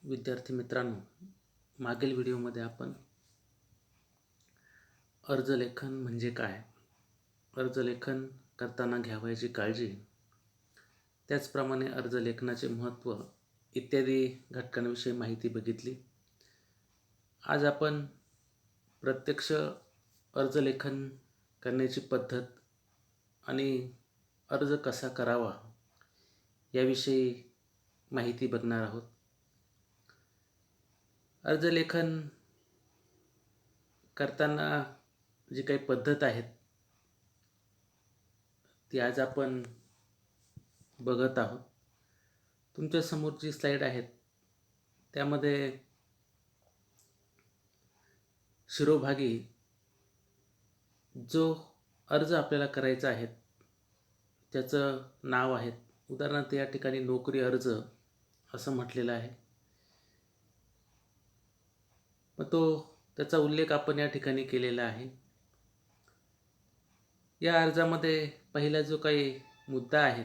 विद्यार्थी मित्रांनो, मागील व्हिडिओमध्ये आपण अर्जलेखन म्हणजे काय, अर्जलेखन करताना घ्यावयाची काळजी, त्याचप्रमाणे अर्जलेखनाचे महत्त्व इत्यादी घटकांविषयी माहिती बघितली. आज आपण प्रत्यक्ष अर्जलेखन करण्याची पद्धत आणि अर्ज कसा करावा याविषयी माहिती बघणार आहोत. अर्जलेखन करताना जी काही पद्धत आहेत ती आज आपण बघत आहोत. तुमच्या समोर जी स्लाईड आहेत त्यामध्ये शिरोभागी जो अर्ज आपल्याला करायचा आहे त्याचं नाव आहे. उदाहरणार्थ या ठिकाणी नोकरी अर्ज असं म्हटलेलं आहे. मग त्याचा उल्लेख आपण या ठिकाणी केलेला आहे. या अर्जामध्ये पहिला जो काही मुद्दा आहे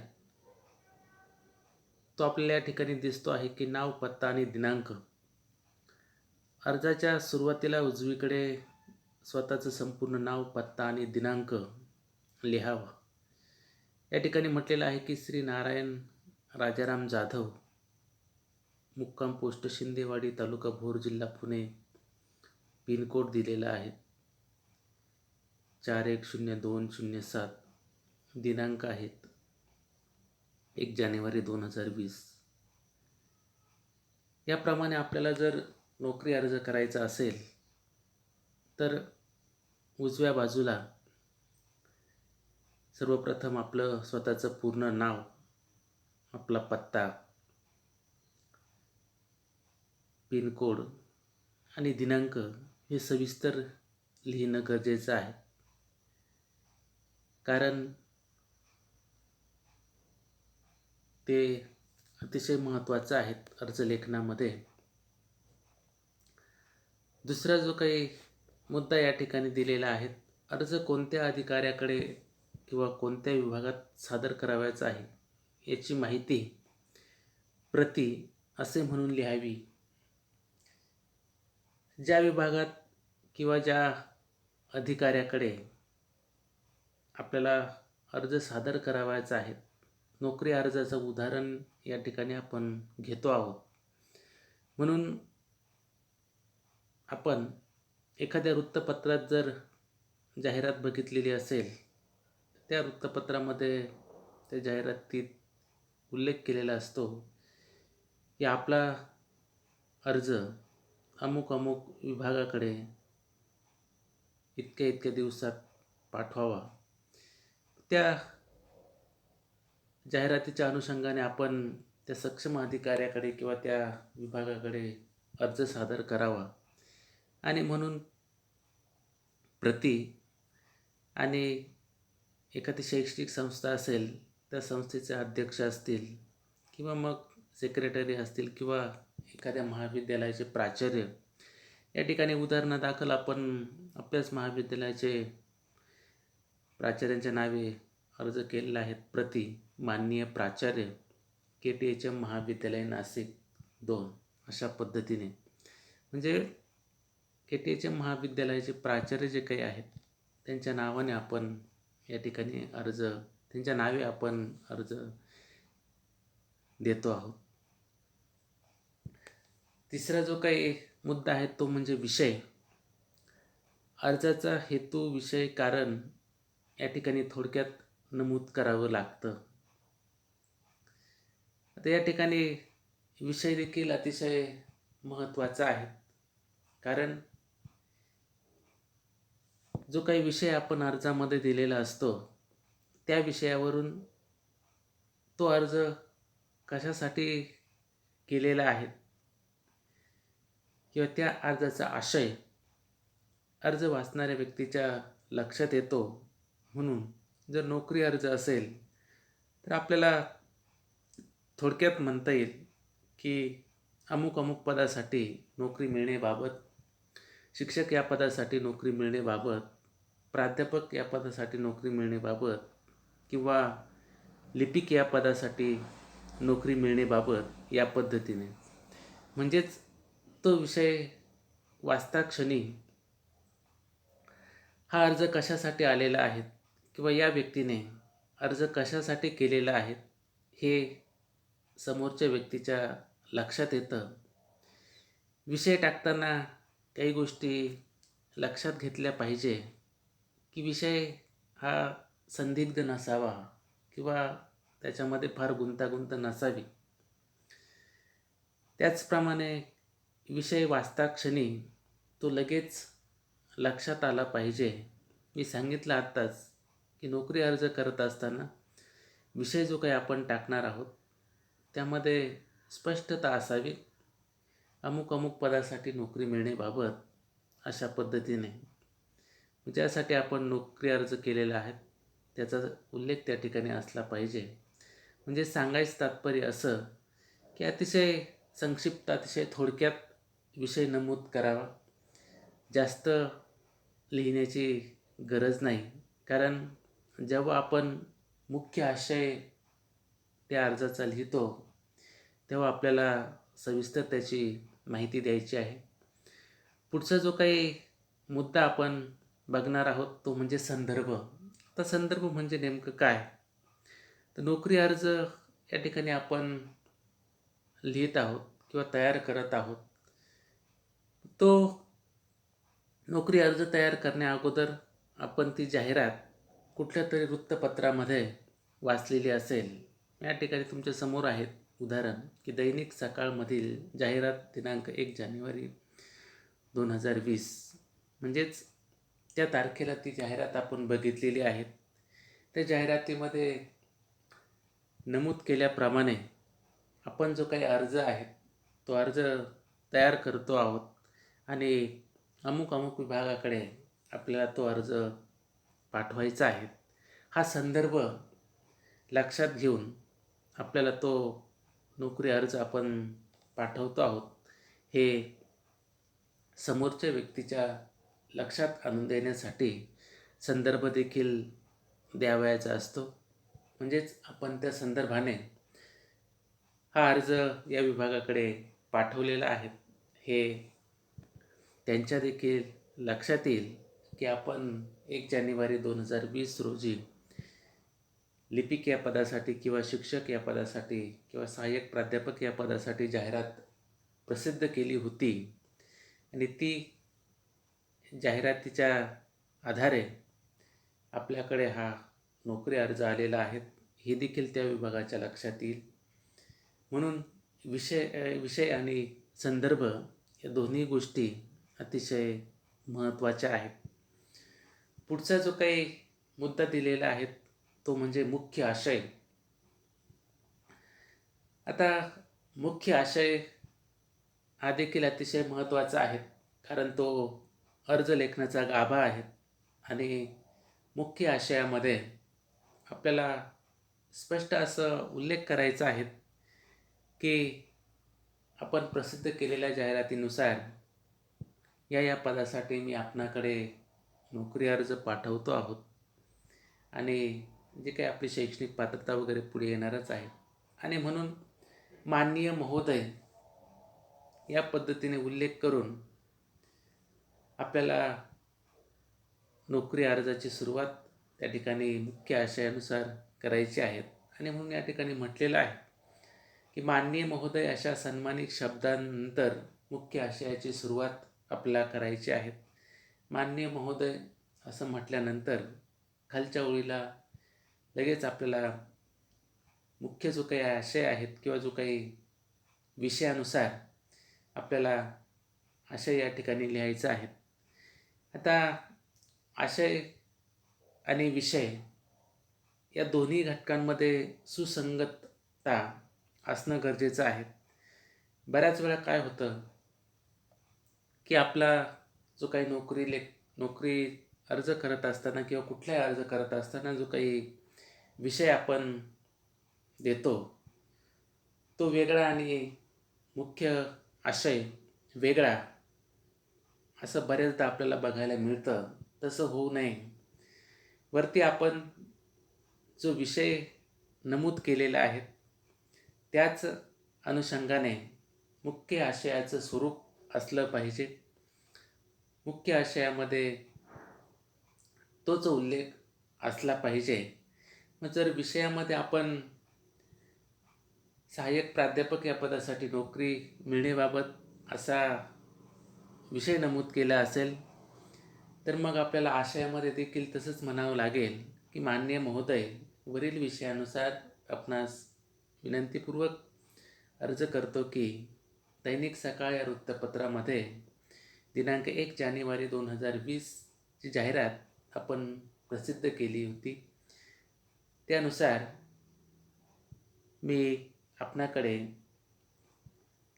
तो आपल्याला या ठिकाणी दिसतो आहे की नाव, पत्ता आणि दिनांक. अर्जाच्या सुरुवातीला उजवीकडे स्वतःचं संपूर्ण नाव, पत्ता आणि दिनांक लिहावा. या ठिकाणी म्हटलेलं आहे की श्री नारायण राजाराम जाधव, मुक्काम पोस्ट शिंदेवाडी, तालुका भोर, जिल्हा पुणे, पिनकोड दिलेला आहे 410207. दिनांक आहेत 1 जानेवारी 2020. याप्रमाणे आपल्याला जर नोकरी अर्ज करायचा असेल तर उजव्या बाजूला सर्वप्रथम आपलं स्वतःचं पूर्ण नाव, आपला पत्ता, पिनकोड आणि दिनांक हे सविस्तर लिहिणं गरजेचं आहे. कारण ते अतिशय महत्त्वाचं आहे अर्जलेखनामध्ये. दुसरा जो काही मुद्दा या ठिकाणी दिलेला आहे, अर्ज कोणत्या अधिकाऱ्याकडे किंवा कोणत्या विभागात सादर करावयाचा आहे याची माहिती प्रति असे म्हणून लिहावी. ज्या विभागात किंवा ज्या अधिकाऱ्याकडे आपल्याला अर्ज सादर करावयाचा आहे, नोकरी अर्जाचं उदाहरण या ठिकाणी आपण घेतो आहोत. म्हणून आपण एखाद्या वृत्तपत्रात जर जाहिरात बघितलेली असेल, त्या वृत्तपत्रामध्ये त्या जाहिरातीत उल्लेख केलेला असतो की आपला अर्ज अमुक अमुक विभागाकडे इतक्या इतक्या दिवसात पाठवावा. त्या जाहिरातीच्या अनुषंगाने आपण त्या सक्षम अधिकाऱ्याकडे किंवा त्या विभागाकडे अर्ज सादर करावा. आणि म्हणून प्रति आणि एखादी शैक्षणिक संस्था असेल, त्या संस्थेचे अध्यक्ष असतील किंवा मग सेक्रेटरी असतील किंवा एखाद्या महाविद्यालयाचे प्राचार्य, या ठिकाणी उदाहरणादाखल आपण आपल्याच महाविद्यालयाचे प्राचार्यांच्या नावे अर्ज केलेला आहे. प्रति माननीय प्राचार्य, KTHM महाविद्यालय नाशिक 2, अशा पद्धतीने. म्हणजे KTHM महाविद्यालयाचे प्राचार्य जे काही आहेत त्यांच्या नावाने आपण या ठिकाणी त्यांच्या नावे आपण अर्ज देतो आहोत. तिसरा जो काही मुद्दा आहे तो म्हणजे विषय. अर्जाचा हेतू, विषय, कारण या ठिकाणी थोडक्यात नमूद करावं लागतं. आता या ठिकाणी विषय देखील अतिशय महत्त्वाचा आहे. कारण जो काही विषय आपण अर्जामध्ये दिलेला असतो त्या विषयावरून तो अर्ज कशासाठी केलेला आहे किंवा त्या अर्जाचा आशय अर्ज वाचणाऱ्या व्यक्तीच्या लक्षात येतो. म्हणून जर नोकरी अर्ज असेल तर आपल्याला थोडक्यात म्हणता येईल की अमुक अमुक पदासाठी नोकरी मिळण्याबाबत, शिक्षक या पदासाठी नोकरी मिळण्याबाबत, प्राध्यापक या पदासाठी नोकरी मिळण्याबाबत किंवा लिपिक या पदासाठी नोकरी मिळण्याबाबत, या पद्धतीने. म्हणजेच तो विषय वाचता क्षणी हा अर्ज कशासाठी आलेला आहे किंवा या व्यक्तीने अर्ज कशासाठी केलेला आहे हे समोरच्या व्यक्तीच्या लक्षात येतं. विषय टाकताना काही गोष्टी लक्षात घेतल्या पाहिजे की विषय हा संदिग्ध नसावा किंवा त्याच्यामध्ये फार गुंतागुंत नसावी. त्याचप्रमाणे विषय वाचता क्षणी तो लगेच लक्षात आला पाहिजे. मी सांगितलं आत्ताच की नोकरी अर्ज करत असताना विषय जो काही आपण टाकणार आहोत त्यामध्ये स्पष्टता असावी. अमुक अमुक पदासाठी नोकरी मिळण्याबाबत अशा पद्धतीने ज्यासाठी आपण नोकरी अर्ज केलेला आहे त्याचा उल्लेख त्या ठिकाणी असला पाहिजे. म्हणजे सांगायचं तात्पर्य असं की अतिशय संक्षिप्त, अतिशय थोडक्यात विषय नमूद करावा. जास्त लिहिण्याची गरज नाही, कारण जेव्हा आपण मुख्य आशय त्या अर्जाचा लिहितो तेव्हा आपल्याला सविस्तर त्याची माहिती द्यायची आहे. पुढचा जो काही मुद्दा आपण बघणार आहोत तो म्हणजे संदर्भ. आता संदर्भ म्हणजे नेमकं काय? तर नोकरी अर्ज या ठिकाणी आपण लिहित आहोत किंवा तयार करत आहोत. तो नोकरी अर्ज तयार करण्याअगोदर आपण ती जाहिरात कुठल्या तरी वृत्तपत्रामध्ये वाचलेली असेल. या ठिकाणी तुमच्या समोर आहेत उदाहरण की दैनिक सकाळमधील जाहिरात दिनांक 1 जानेवारी 2020, म्हणजेच त्या तारखेला ती जाहिरात आपण बघितलेली आहे. त्या जाहिरातीमध्ये नमूद केल्याप्रमाणे आपण जो काही अर्ज आहे तो अर्ज तयार करतो आहोत आणि अमुक अमुक विभागाकडे आपल्याला तो अर्ज पाठवायचा आहे. हा संदर्भ लक्षात घेऊन आपल्याला तो नोकरी अर्ज आपण पाठवतो आहोत हे समोरच्या व्यक्तीच्या लक्षात आणून देण्यासाठी संदर्भ देखील द्यावयाचा असतो. म्हणजेच आपण त्या संदर्भाने हा अर्ज या विभागाकडे पाठवलेला आहे हे त्यांच्या देखील लक्षात येईल की आपण 1 जानेवारी 2020 रोजी लिपिक या पदासाठी किंवा शिक्षक या पदासाठी किंवा सहाय्यक प्राध्यापक या पदासाठी जाहिरात प्रसिद्ध केली होती आणि ती जाहिरातीच्या आधारे आपल्याकडे हा नोकरी अर्ज आलेला आहे हे देखील त्या विभागाच्या लक्षात येईल. म्हणून विषय आणि संदर्भ या दोन्ही गोष्टी अतिशय महत्त्वाच्या आहेत. पुढचा जो काही मुद्दा दिलेला आहे तो म्हणजे मुख्य आशय. आता मुख्य आशय हा देखील अतिशय महत्त्वाचा आहे, कारण तो अर्ज लेखनाचा गाभा आहे आणि मुख्य आशयामध्ये आपल्याला स्पष्ट असं उल्लेख करायचा आहे की आपण प्रसिद्ध केलेल्या जाहिरातीनुसार या पदासाठी मी आपणाकडे नोकरी अर्ज पाठवतो आहोत आणि जे काही आपली शैक्षणिक पात्रता वगैरे पुढे येणारच आहे आणि म्हणून माननीय महोदय या पद्धतीने उल्लेख करून आपल्याला नोकरी अर्जाची सुरुवात त्या ठिकाणी मुख्य आशयानुसार करायची आहे. आणि म्हणून या ठिकाणी म्हटलेलं आहे की माननीय महोदय अशा सन्मानित शब्दांनंतर मुख्य आशयाची सुरुवात आपल्याला करायची आहे. माननीय महोदय असं म्हटल्यानंतर खालच्या ओळीला लगेच आपल्याला मुख्य जो काही आशय आहेत किंवा जो काही विषयानुसार आपल्याला आशय या ठिकाणी लिहायचा आहे. आता आशय आणि विषय या दोन्ही घटकांमध्ये सुसंगतता असणं गरजेचं आहे. बऱ्याच वेळा काय होतं की आपला जो काही नोकरी अर्ज करत असताना किंवा कुठलाही अर्ज करत असताना जो काही विषय आपण देतो तो वेगळा आणि मुख्य आशय वेगळा असं बऱ्याचदा आपल्याला बघायला मिळतं. तसं होऊ नये. वरती आपण जो विषय नमूद केलेला आहे त्याच अनुषंगाने मुख्य आशयाचं स्वरूप असलं पाहिजे. मुख्य आशयामध्ये तोच उल्लेख असला पाहिजे. मग जर विषयामध्ये आपण सहाय्यक प्राध्यापक या पदासाठी नोकरी मिळण्याबाबत असा विषय नमूद केला असेल, तर मग आपल्याला आशयामध्ये देखील तसंच म्हणावं लागेल की माननीय महोदय, वरील विषयानुसार आपणास विनंतीपूर्वक अर्ज करतो की दैनिक सकाळ या वृत्तपत्रामध्ये दिनांक 1 जानेवारी 2020 ची जाहिरात आपण प्रसिद्ध केली होती. त्यानुसार मी आपणाकडे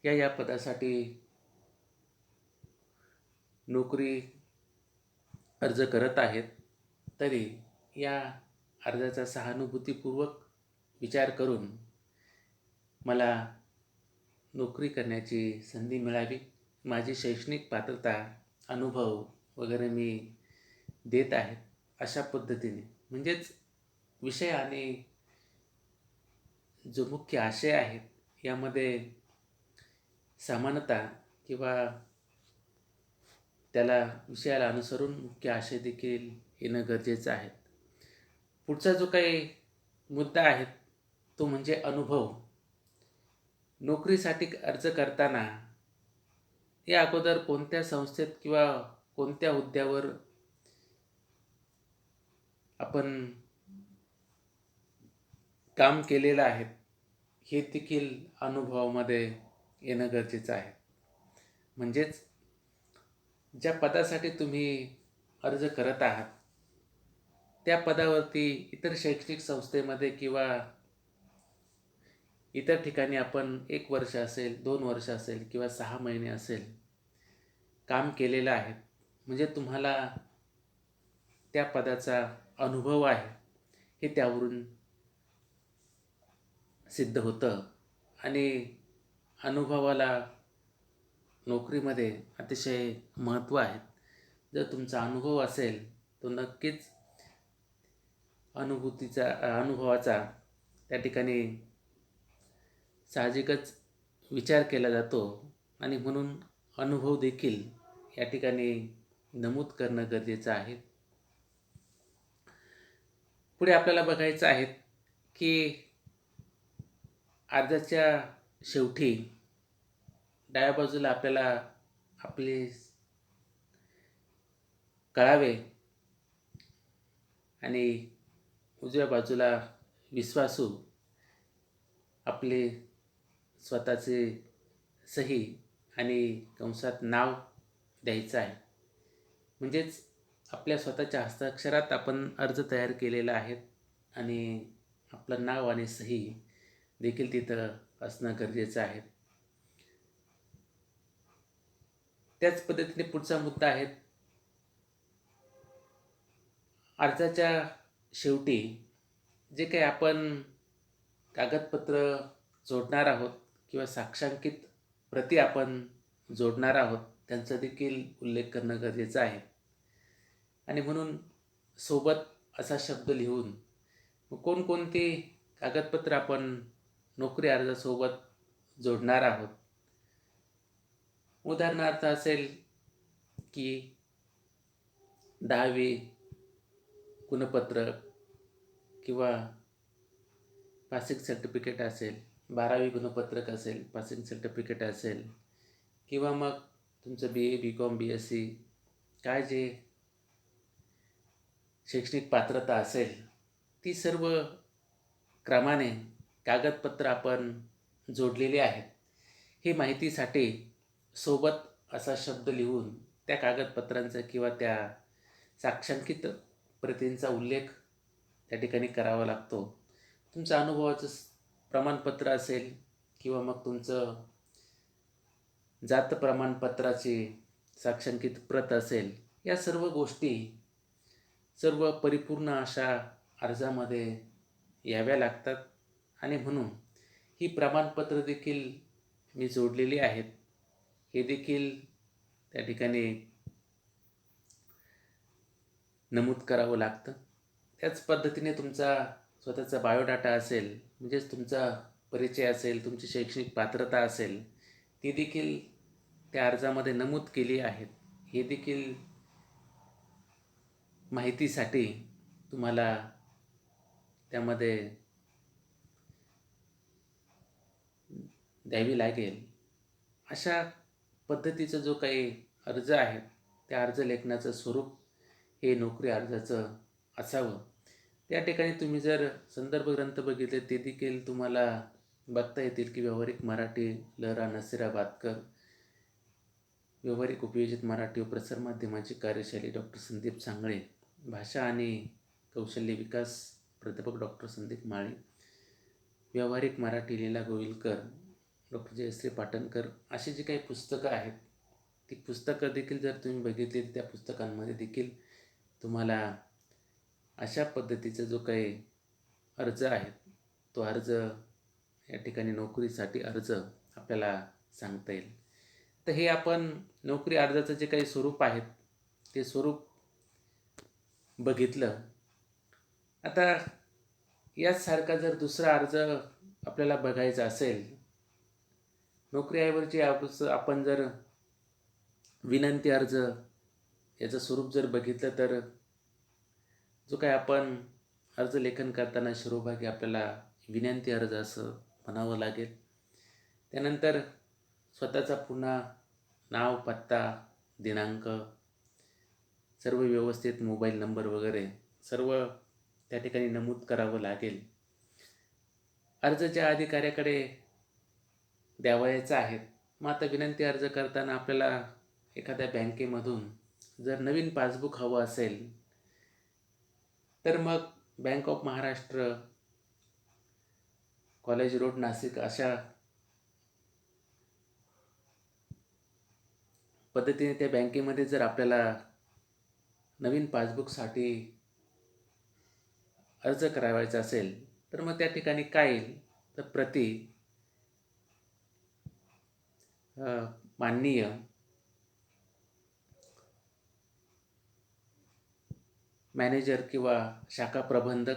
या पदासाठी नोकरी अर्ज करत आहेत. तरी या अर्जाचा सहानुभूतीपूर्वक विचार करून मला नोकरी करण्याची संधी मिळावी. माझी शैक्षणिक पात्रता, अनुभव वगैरे मी देत आहे. अशा पद्धतीने म्हणजेच विषय आणि जो मुख्य आशय आहे यामध्ये समानता किंवा त्याला विषयाला अनुसरून मुख्य आशय देखील येणं गरजेचं आहे. पुढचा जो काही मुद्दा आहे तो म्हणजे अनुभव. नोकरीसाठी अर्ज करताना या अगोदर कोणत्या संस्थेत किंवा कोणत्या हुद्द्यावर आपण काम केलेलं आहे हे देखील अनुभवामध्ये येणं गरजेचं आहे. म्हणजेच ज्या पदासाठी तुम्ही अर्ज करत आहात त्या पदावरती इतर शैक्षणिक संस्थेमध्ये किंवा इतर ठिकाणी आपण 1 वर्ष असेल, 2 वर्ष असेल किंवा 6 महिने असेल काम केलेलं आहे. म्हणजे तुम्हाला त्या पदाचा अनुभव आहे हे त्यावरून सिद्ध होतं. आणि अनुभवाला नोकरीमध्ये अतिशय महत्त्व आहे. जर तुमचा अनुभव असेल तो नक्कीच अनुभवाचा त्या ठिकाणी साहजिकच विचार केला जातो आणि म्हणून अनुभव देखील या ठिकाणी नमूद करणं गरजेचं आहे. पुढे आपल्याला बघायचं आहे की अर्जाच्या शेवटी डाव्या बाजूला आपल्याला आपले कळावे आणि उजव्या बाजूला विश्वासू आपले स्वतःचे सही आणि कंसात नाव द्यायचं आहे. म्हणजेच आपल्या स्वतःच्या हस्ताक्षरात आपण अर्ज तयार केलेला आहे आणि आपलं नाव आणि सही देखील तिथं असणं गरजेचं आहे. त्याच पद्धतीने पुढचा मुद्दा आहे, अर्जाच्या शेवटी जे काही आपण कागदपत्र जोडणार आहोत किंवा साक्षांकित प्रती आपण जोडणार आहोत त्यांचा देखील उल्लेख करणं गरजेचं आहे. आणि म्हणून सोबत असा शब्द लिहून कोणकोणती कागदपत्र आपण नोकरी अर्जासोबत जोडणार आहोत. उदाहरणार्थ असेल की 10वी गुणपत्र किंवा पासिंग सर्टिफिकेट असेल, 12वी गुणपत्रक असेल, पासिंग सर्टिफिकेट असेल किंवा मग तुमचं BA, BCom, BSc काय जे शैक्षणिक पात्रता असेल ती सर्व क्रमाने कागदपत्र आपण जोडलेली आहेत. ही माहितीसाठी सोबत असा शब्द लिहून त्या कागदपत्रांचा किंवा त्या साक्षांकित प्रतींचा उल्लेख त्या ठिकाणी करावा लागतो. तुमचं अनुभवाचं प्रमाणपत्र असेल किंवा मग तुमचं जात प्रमाणपत्राची साक्षांकित प्रत असेल, या सर्व गोष्टी सर्व परिपूर्ण अशा अर्जामध्ये याव्या लागतात. आणि म्हणून ही प्रमाणपत्र देखील मी जोडलेली आहेत हे देखील त्या ठिकाणी नमूद करावं लागतं. त्याच पद्धतीने तुमचा स्वतःचा बायोडाटा असेल, म्हणजेच तुमचा परिचय असेल, तुमची शैक्षणिक पात्रता असेल, ती देखील त्या अर्जामध्ये नमूद केली आहेत. हे देखील माहितीसाठी तुम्हाला त्यामध्ये द्यावी लागेल. अशा पद्धतीचा जो काही अर्ज आहे, त्या अर्ज लेखनाचं स्वरूप हे नोकरी अर्जाचं असावं. त्या ठिकाणी तुम्ही जर संदर्भ ग्रंथ बघितले ते देखील तुम्हाला बघता येतील की व्यावहारिक मराठी लहरा नसिराबादकर, व्यावहारिक उपयोजित मराठी व प्रसारमाध्यमाची कार्यशाली डॉक्टर संदीप सांगळे, भाषा आणि कौशल्य विकास प्राध्यापक डॉक्टर संदीप माळी, व्यावहारिक मराठी लीला गोविलकर, डॉक्टर जयश्री पाटणकर, अशी जी काही पुस्तकं आहेत ती पुस्तकं देखील जर तुम्ही बघितली त्या पुस्तकांमध्ये देखील तुम्हाला अशा पद्धतीचा जो काही अर्ज आहे तो अर्ज या ठिकाणी नोकरीसाठी अर्ज आपल्याला सांगता येईल. तर हे आपण नोकरी अर्जाचं जे काही स्वरूप आहेत ते स्वरूप बघितलं. आता याचसारखा जर दुसरा अर्ज आपल्याला बघायचा असेल, नोकरीऐवजी आपण जर विनंती अर्ज याचं स्वरूप जर बघितलं तर जो काही आपण अर्ज लेखन करताना शिरोभागी आपल्याला विनंती अर्ज असं म्हणावं लागेल. त्यानंतर स्वतःचा पुन्हा नाव, पत्ता, दिनांक, सर्व व्यवस्थित मोबाईल नंबर वगैरे सर्व त्या ठिकाणी नमूद करावं लागेल. अर्ज ज्या अधिकाऱ्याकडे द्यावयाचा आहे, मग आता विनंती अर्ज करताना आपल्याला एखाद्या बँकेमधून जर नवीन पासबुक हवं असेल तर मग bank of Maharashtra, college road, Nashik अशा पद्धतीने त्या बँकेमध्ये जर आपल्याला नवीन पासबुकसाठी अर्ज करावायचा असेल तर मग त्या ठिकाणी काय येईल तर प्रति माननीय मॅनेजर किंवा शाखा प्रबंधक,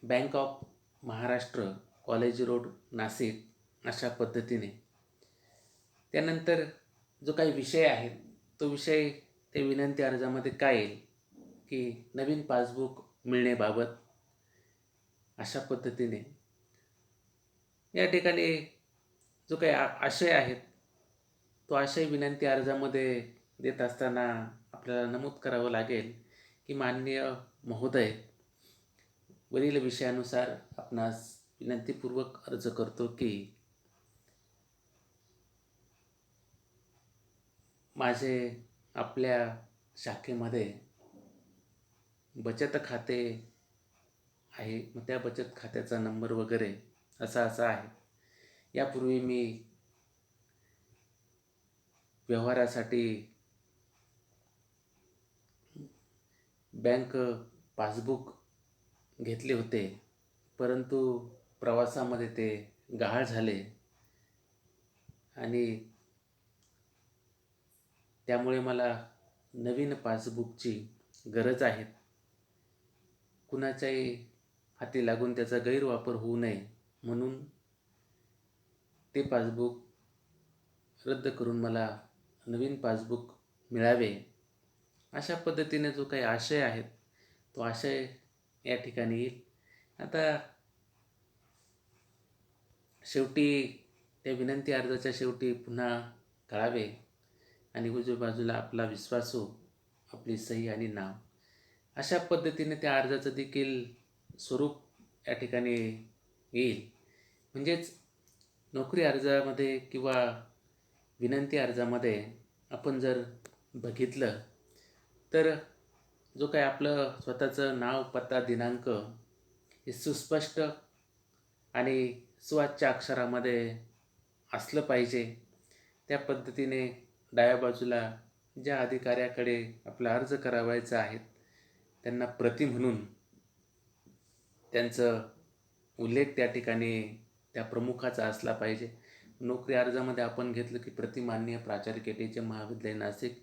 bank of Maharashtra, college road, Nashik अशा पद्धतीने. त्यानंतर जो काही विषय आहे तो विषय ते विनंती अर्जामध्ये काय येईल की नवीन पासबुक मिळण्याबाबत अशा पद्धतीने. या ठिकाणी जो काही आशय आहेत तो आशय विनंती अर्जामध्ये देत असताना आपल्याला नमूद करावं लागेल की माननीय महोदय, वरील विषयानुसार आपणास विनंतीपूर्वक अर्ज करतो की माझे आपल्या शाखेमध्ये बचत खाते आहे, मग त्या बचत खात्याचा नंबर वगैरे असा आहे. यापूर्वी मी व्यवहारासाठी बँक पासबुक घेतले होते, परंतु प्रवासामध्ये ते गहाळ झाले आणि त्यामुळे मला नवीन पासबुकची गरज आहे. कुणाच्याही हाती लागून त्याचा गैरवापर होऊ नये म्हणून ते पासबुक रद्द करून मला नवीन पासबुक मिळावे, अशा पद्धतीने जो काही आशय आहे तो आशय या ठिकाणी येईल. आता शेवटी त्या विनंती अर्जाच्या शेवटी पुन्हा कळावे आणि उजव्या बाजूला आपला विश्वासू, आपली सही आणि नाव, अशा पद्धतीने त्या अर्जाचं देखील स्वरूप या ठिकाणी येईल. म्हणजेच नोकरी अर्जामध्ये किंवा विनंती अर्जामध्ये आपण जर बघितलं तर जो काही आपलं स्वतःचं नाव, पत्ता, दिनांक हे सुस्पष्ट आणि सुवाच्य अक्षरामध्ये असलं पाहिजे. त्या पद्धतीने डाव्या बाजूला ज्या अधिकाऱ्याकडे आपला अर्ज करावायचा आहे त्यांना प्रति म्हणून त्यांचं उल्लेख त्या ठिकाणी त्या प्रमुखाचा असला पाहिजे. नोकरी अर्जामध्ये आपण घेतलं की प्रति माननीय प्राचार्य केटीचे महाविद्यालय नाशिक.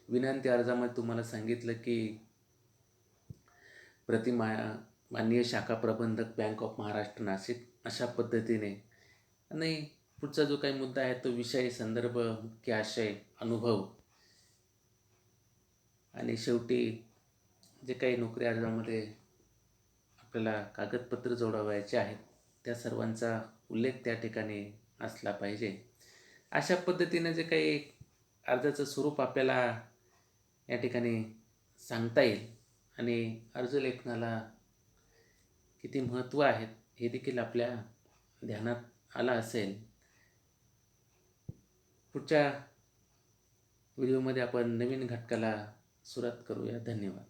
विनंती अर्जामध्ये तुम्हाला सांगितलं की प्रति माननीय शाखा प्रबंधक, बँक ऑफ महाराष्ट्र नाशिक, अशा पद्धतीने. आणि पुढचा जो काही मुद्दा आहे तो विषय, संदर्भ, मुख्य आशय, अनुभव आणि शेवटी जे काही नोकरी अर्जामध्ये आपल्याला कागदपत्र जोडवायचे आहेत त्या सर्वांचा उल्लेख त्या ठिकाणी असला पाहिजे. अशा पद्धतीने जे काही अर्जाचं स्वरूप आपल्याला या ठिकाणी सांगता येईल आणि अर्जलेखनाला किती महत्त्व आहे हे देखील आपल्या ध्यानात आलं असेल. पुढच्या व्हिडिओमध्ये आपण नवीन घटकाला सुरुवात करूया. धन्यवाद.